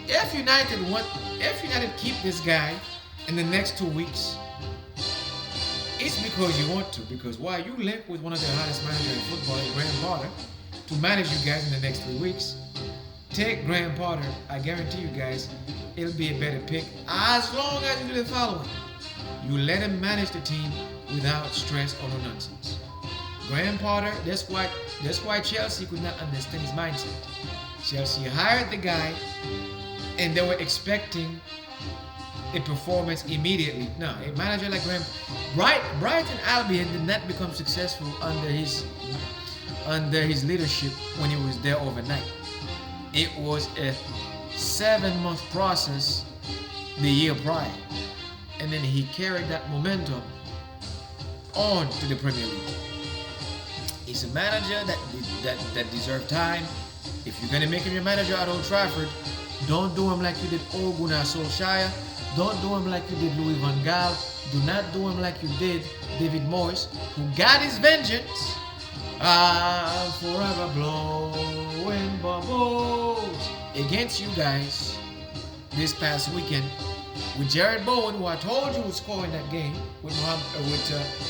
if United keep this guy in the next 2 weeks, it's because you want to. Because why? You link with one of the hottest managers in football, Graham Potter, to manage you guys in the next 3 weeks. Take Graham Potter. I guarantee you guys, it'll be a better pick as long as you do the following. You let him manage the team without stress or no nonsense. Graham Potter, that's why Chelsea could not understand his mindset. Chelsea hired the guy and they were expecting a performance immediately. No, a manager like Graham, Brighton Albion did not become successful under his leadership when he was there overnight. It was a 7-month process the year prior. And then he carried that momentum on to the Premier League. He's a manager that deserves time. If you're going to make him your manager at Old Trafford, don't do him like you did Ole Gunnar Solskjaer. Don't do him like you did Louis van Gaal. Do not do him like you did David Moyes, who got his vengeance. I'm forever blowing bubbles against you guys this past weekend with Jared Bowen, who I told you was scoring that game with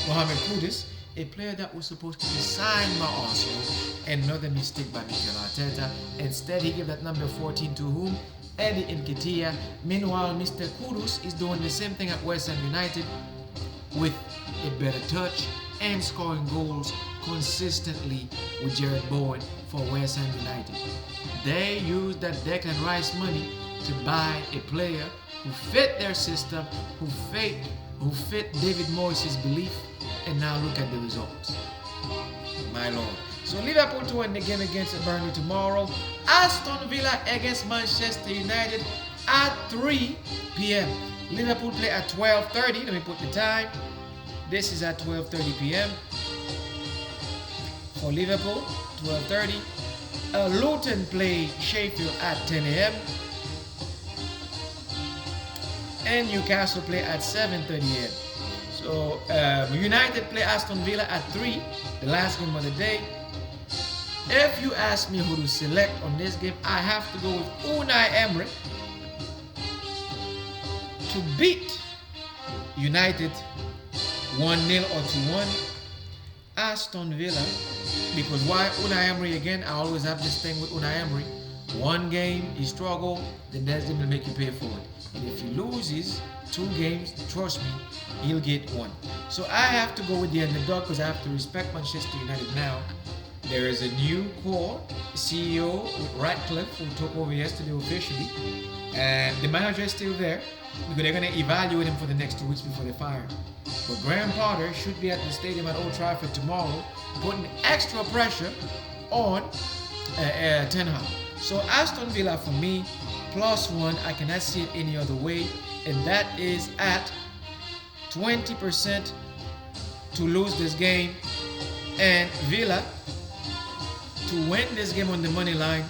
Mohamed Kudus, a player that was supposed to be signed by Arsenal. Another mistake by Mikel Arteta. Instead, he gave that number 14 to whom? Eddie Nketiah. Meanwhile, Mr. Kudus is doing the same thing at West Ham United with a better touch and scoring goals consistently with Jared Bowen for West Ham United. They used that Declan Rice money to buy a player who fit their system, who fit David Moyes' belief, and now look at the results. My Lord. So Liverpool to win the game against Burnley tomorrow. Aston Villa against Manchester United at 3 p.m. Liverpool play at 12:30. Let me put the time. This is at 12:30 p.m. for Liverpool, 12:30. Luton play Sheffield at 10 a.m. and Newcastle play at 7:30 a.m. So United play Aston Villa at 3, the last game of the day. If you ask me who to select on this game, I have to go with Unai Emery to beat United 1-0 or 2-1. Aston Villa, because why Unai Emery again? I always have this thing with Unai Emery. One game he struggle, the next game will make you pay for it. And if he loses 2 games, trust me, he'll get 1. So I have to go with the underdog because I have to respect Manchester United now. There is a new core CEO with Ratcliffe who took over yesterday officially, and the manager is still there because they're going to evaluate him for the next 2 weeks before they fire him. But Graham Potter should be at the stadium at Old Trafford tomorrow, putting extra pressure on Ten Hag. So Aston Villa for me, +1. I cannot see it any other way, and that is at 20% to lose this game, and Villa to win this game on the money line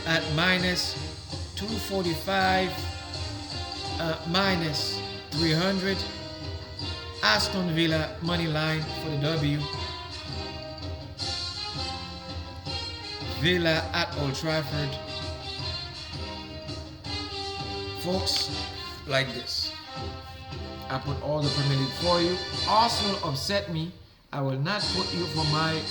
at -245, -300. Aston Villa money line for the W. Villa at Old Trafford. Folks, like this. I put all the Premier League for you. Arsenal upset me. I will not put you for my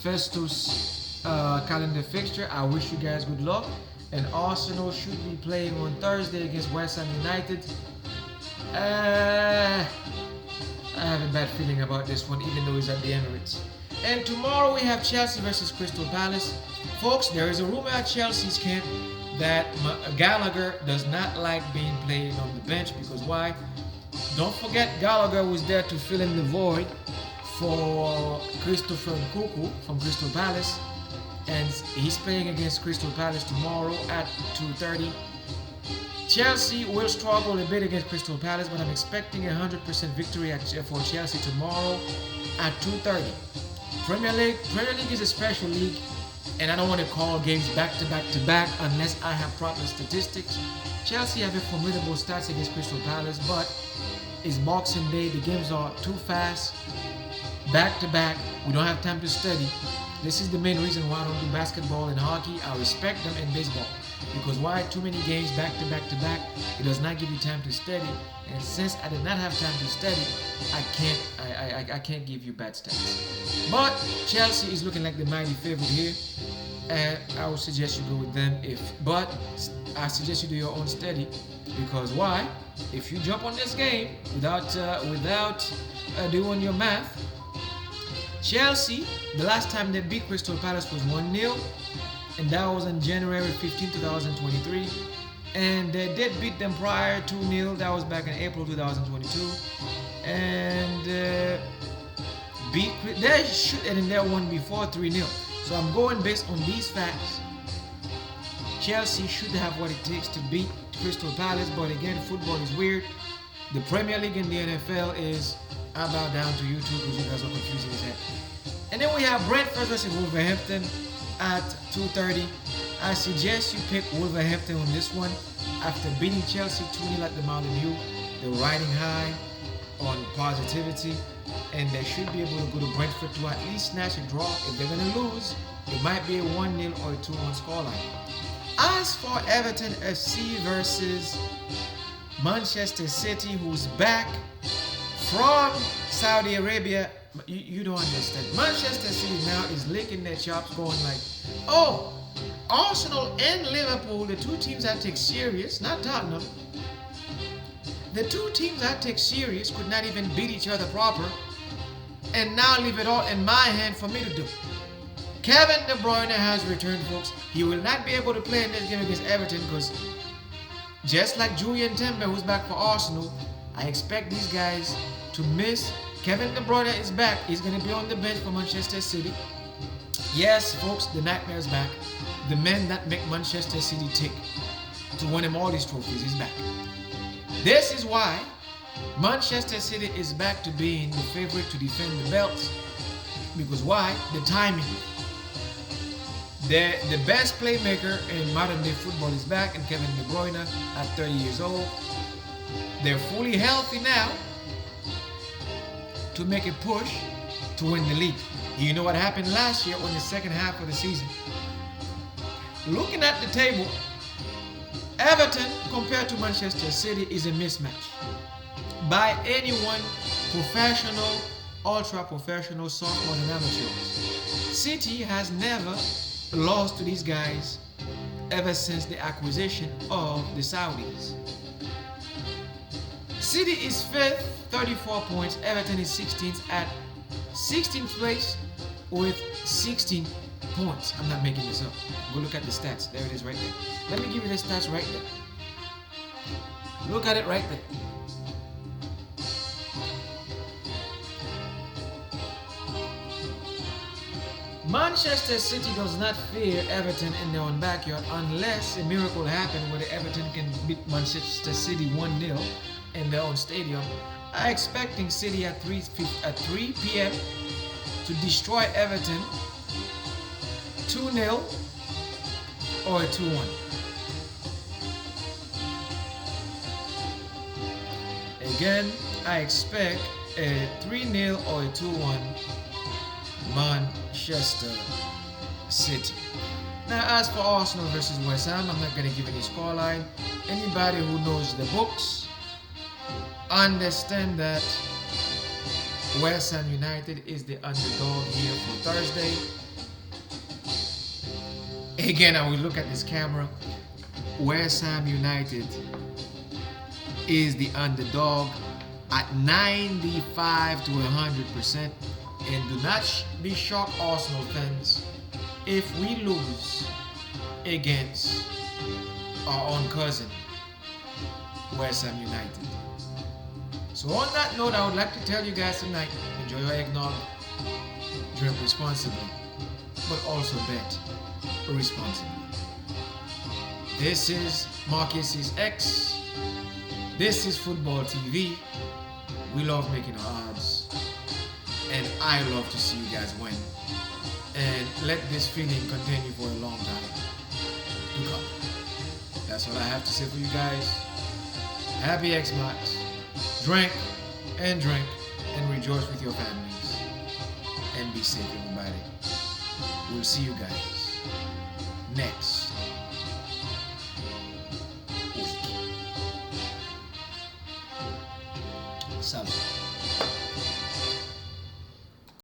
Festus calendar fixture. I wish you guys good luck. And Arsenal should be playing on Thursday against West Ham United. I have a bad feeling about this one, even though it's at the Emirates. And tomorrow we have Chelsea versus Crystal Palace. Folks, there is a rumor at Chelsea's camp that Gallagher does not like being played on the bench because why? Don't forget Gallagher was there to fill in the void for Christopher Nkunku from Crystal Palace, and he's playing against Crystal Palace tomorrow at 2:30. Chelsea will struggle a bit against Crystal Palace, but I'm expecting a 100% victory for Chelsea tomorrow at 2:30. Premier League is a special league, and I don't want to call games back to back unless I have proper statistics. Chelsea have a formidable stats against Crystal Palace, but it's Boxing Day. The games are too fast, back to back. We don't have time to study. This is the main reason why I don't do basketball and hockey. I respect them in baseball. Because why? Too many games back to back, it does not give you time to study. And since I did not have time to study, I can't give you bad stats. But Chelsea is looking like the mighty favorite here, and I would suggest you go with them. But I suggest you do your own study, because why? If you jump on this game without doing your math, Chelsea, the last time they beat Crystal Palace was 1-0. And that was on January 15, 2023. And they did beat them prior 2-0. That was back in April 2022. And they won before 3-0. So I'm going based on these facts. Chelsea should have what it takes to beat Crystal Palace. But again, football is weird. The Premier League and the NFL is, I bow down to you too because you guys are confusing as heck. And then we have Brentford versus Wolverhampton at 2:30. I suggest you pick Wolverhampton on this one after beating Chelsea 2-0 at the Mountain View. They're riding high on positivity, and they should be able to go to Brentford to at least snatch a draw. If they're going to lose, it might be a 1-0 or a 2-1 scoreline. As for Everton FC versus Manchester City, who's back from Saudi Arabia, you don't understand. Manchester City now is licking their chops, going like, oh, Arsenal and Liverpool, the two teams I take serious, not Tottenham. The two teams I take serious could not even beat each other proper, and now leave it all in my hand for me to do. Kevin De Bruyne has returned, folks. He will not be able to play in this game against Everton because just like Julian Timber, who's back for Arsenal, I expect these guys to miss. Kevin De Bruyne is back. He's going to be on the bench for Manchester City. Yes, folks, the nightmare is back. The man that make Manchester City tick to win him all these trophies is back. This is why Manchester City is back to being the favorite to defend the belts. Because why? The timing. The best playmaker in modern day football is back, and Kevin De Bruyne at 30 years old. They're fully healthy now to make a push to win the league. You know what happened last year on the second half of the season. Looking at the table, Everton compared to Manchester City is a mismatch. By anyone, professional, ultra-professional, sophomores and amateurs. City has never lost to these guys ever since the acquisition of the Saudis. City is 5th, 34 points. Everton is 16th at 16th place with 16 points. I'm not making this up. Go look at the stats. There it is right there. Let me give you the stats right there. Look at it right there. Manchester City does not fear Everton in their own backyard unless a miracle happens where the Everton can beat Manchester City 1-0 in their own stadium. I'm expecting City at 3 p.m. to destroy Everton 2-0 or 2-1. Again, I expect a 3-0 or a 2-1 Manchester City. Now, as for Arsenal versus West Ham, I'm not going to give any scoreline. Anybody who knows the books understand that West Ham United is the underdog here for Thursday. Again, I will look at this camera. West Ham United is the underdog at 95 to 100%. And do not be shocked, Arsenal fans, if we lose against our own cousin, West Ham United. So on that note, I would like to tell you guys tonight, enjoy your eggnog, drink responsibly, but also bet responsibly. This is Marcus's X. This is Football TV. We love making our odds, and I love to see you guys win. And let this feeling continue for a long time to come. That's what I have to say for you guys. Happy Xmas. Drink and rejoice with your families. And be safe, everybody. We'll see you guys next week. Salud.